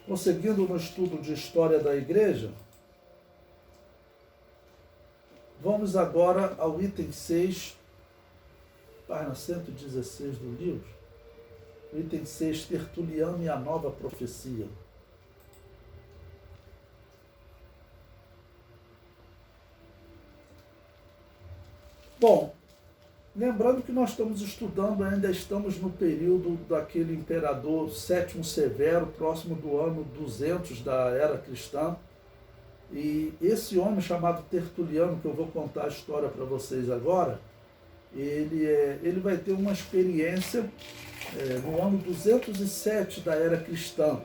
Prosseguindo no estudo de história da igreja, vamos agora ao item 6, página 116 do livro. O item 6, Tertuliano e a nova profecia. Bom, lembrando que nós estamos estudando, ainda estamos no período daquele imperador Sétimo Severo, próximo do ano 200 da era cristã. E esse homem chamado Tertuliano, que eu vou contar a história para vocês agora, ele vai ter uma experiência no ano 207 da era cristã.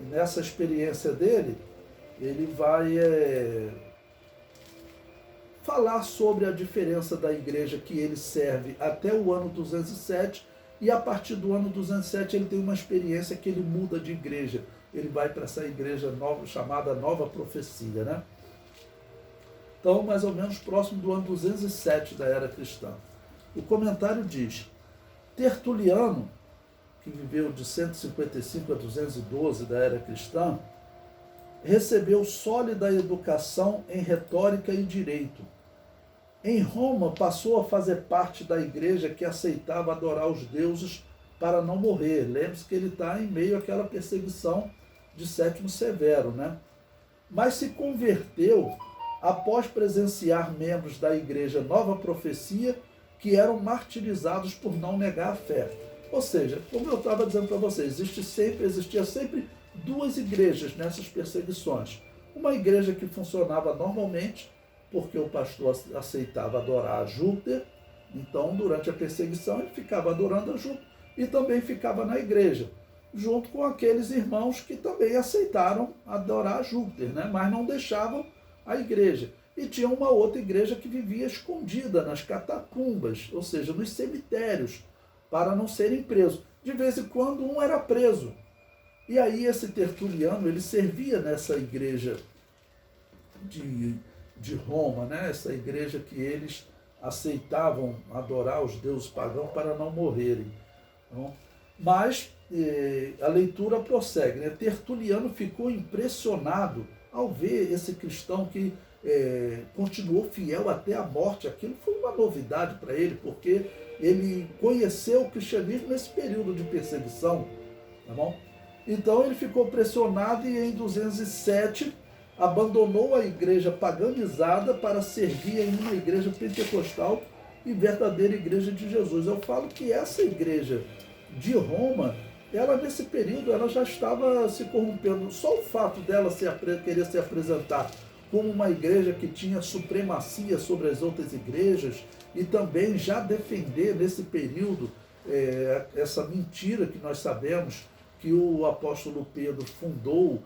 E nessa experiência dele, ele vai falar sobre a diferença da igreja que ele serve até o ano 207, e a partir do ano 207 ele tem uma experiência que ele muda de igreja. Ele vai para essa igreja nova, chamada Nova Profecia, né? Então, mais ou menos próximo do ano 207 da era cristã. O comentário diz: Tertuliano, que viveu de 155 a 212 da era cristã, recebeu sólida educação em retórica e direito. Em Roma, passou a fazer parte da igreja que aceitava adorar os deuses para não morrer. Lembre-se que ele está em meio àquela perseguição de Sétimo Severo, né? Mas se converteu após presenciar membros da igreja Nova Profecia que eram martirizados por não negar a fé. Ou seja, como eu estava dizendo para vocês, existia sempre duas igrejas nessas perseguições. Uma igreja que funcionava normalmente, porque o pastor aceitava adorar a Júpiter, então durante a perseguição ele ficava adorando a Júpiter e também ficava na igreja, junto com aqueles irmãos que também aceitaram adorar a Júpiter, né? Mas não deixavam a igreja. E tinha uma outra igreja que vivia escondida nas catacumbas, ou seja, nos cemitérios, para não serem presos. De vez em quando um era preso. E aí esse Tertuliano, ele servia nessa igreja de Roma, né? Essa igreja que eles aceitavam adorar os deuses pagãos para não morrerem. Então, mas a leitura prossegue, né? Tertuliano ficou impressionado ao ver esse cristão que continuou fiel até a morte. Aquilo foi uma novidade para ele, porque ele conheceu o cristianismo nesse período de perseguição, tá bom? Então ele ficou pressionado e em 207 abandonou a igreja paganizada para servir em uma igreja pentecostal e verdadeira igreja de Jesus. Eu falo que essa igreja de Roma, ela nesse período ela já estava se corrompendo. Só o fato dela querer se apresentar como uma igreja que tinha supremacia sobre as outras igrejas e também já defender nesse período essa mentira que nós sabemos que o apóstolo Pedro fundou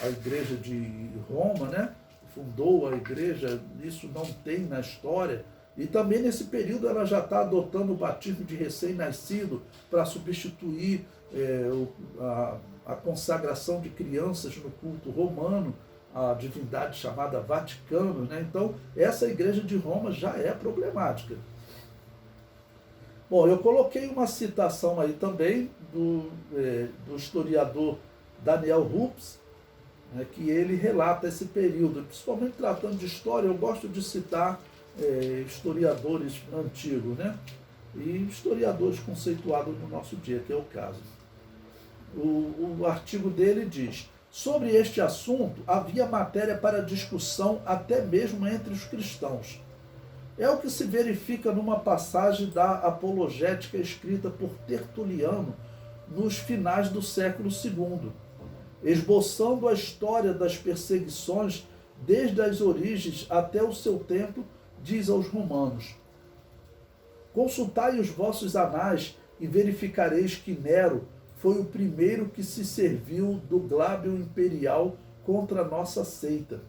a igreja de Roma, né? Fundou a igreja, isso não tem na história. E também nesse período ela já está adotando o batismo de recém-nascido para substituir a consagração de crianças no culto romano, a divindade chamada Vaticano, né? Então essa igreja de Roma já é problemática. Bom, eu coloquei uma citação aí também do historiador Daniel Rups, né, que ele relata esse período. Principalmente tratando de história, eu gosto de citar historiadores antigos, né, e historiadores conceituados no nosso dia, que é o caso. O artigo dele diz: sobre este assunto havia matéria para discussão até mesmo entre os cristãos. É o que se verifica numa passagem da apologética escrita por Tertuliano nos finais do século II, esboçando a história das perseguições desde as origens até o seu tempo, diz aos romanos: consultai os vossos anais e verificareis que Nero foi o primeiro que se serviu do glábio imperial contra a nossa seita.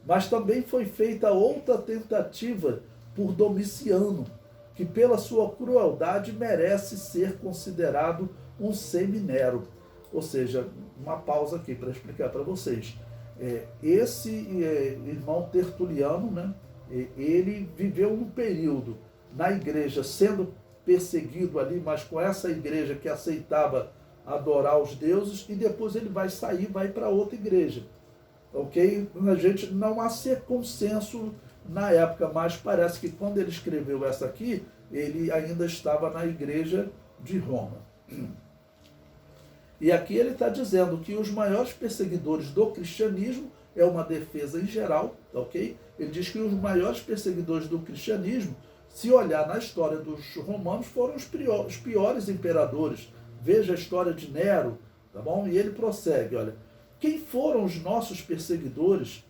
Mas também foi feita outra tentativa por Domiciano, que pela sua crueldade merece ser considerado um seminero. Ou seja, uma pausa aqui para explicar para vocês. Esse irmão Tertuliano, né, ele viveu um período na igreja sendo perseguido ali, mas com essa igreja que aceitava adorar os deuses, e depois ele vai sair, vai para outra igreja. Ok? A gente não há consenso na época, mas parece que quando ele escreveu essa aqui, ele ainda estava na igreja de Roma. E aqui ele está dizendo que os maiores perseguidores do cristianismo, é uma defesa em geral, ok? Ele diz que os maiores perseguidores do cristianismo, se olhar na história dos romanos, foram os piores imperadores. Veja a história de Nero, tá bom? E ele prossegue, olha, quem foram os nossos perseguidores?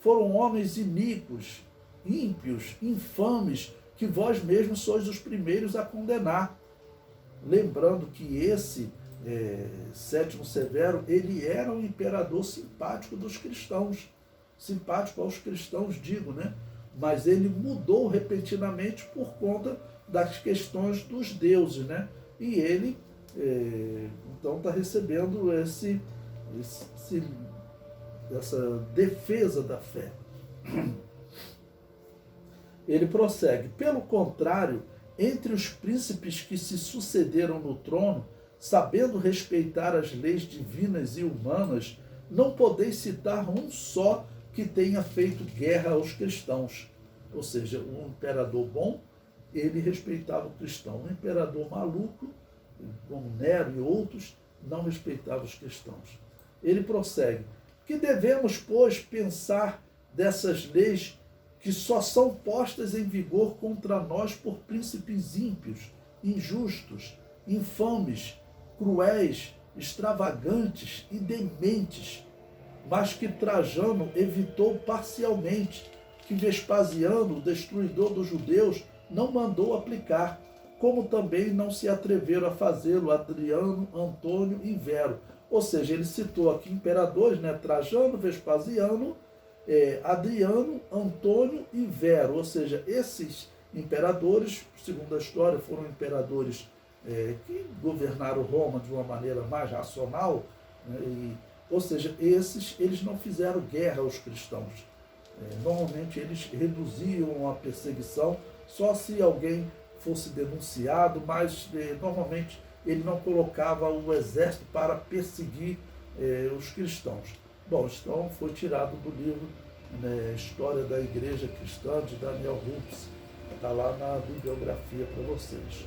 Foram homens iníquos, ímpios, infames, que vós mesmos sois os primeiros a condenar. Lembrando que esse Sétimo Severo, ele era um imperador simpático dos cristãos, simpático aos cristãos, digo, né? Mas ele mudou repentinamente por conta das questões dos deuses, né? E ele, então, está recebendo essa defesa da fé. Ele prossegue, pelo contrário, entre os príncipes que se sucederam no trono, sabendo respeitar as leis divinas e humanas, não podeis citar um só que tenha feito guerra aos cristãos. Ou seja, um imperador bom, ele respeitava o cristão. Um imperador maluco, como Nero e outros, não respeitava os cristãos. Ele prossegue, que devemos, pois, pensar dessas leis que só são postas em vigor contra nós por príncipes ímpios, injustos, infames, cruéis, extravagantes e dementes, mas que Trajano evitou parcialmente, que Vespasiano, o destruidor dos judeus, não mandou aplicar, como também não se atreveram a fazê-lo Adriano, Antônio e Vero. Ou seja, ele citou aqui imperadores, né? Trajano, Vespasiano, Adriano, Antônio e Vero. Ou seja, esses imperadores, segundo a história, foram imperadores que governaram Roma de uma maneira mais racional, né? Ou seja, eles não fizeram guerra aos cristãos. Normalmente eles reduziam a perseguição só se alguém fosse denunciado, mas normalmente ele não colocava o exército para perseguir os cristãos. Bom, então foi tirado do livro, né, História da Igreja Cristã, de Daniel Hupes. Está lá na bibliografia para vocês.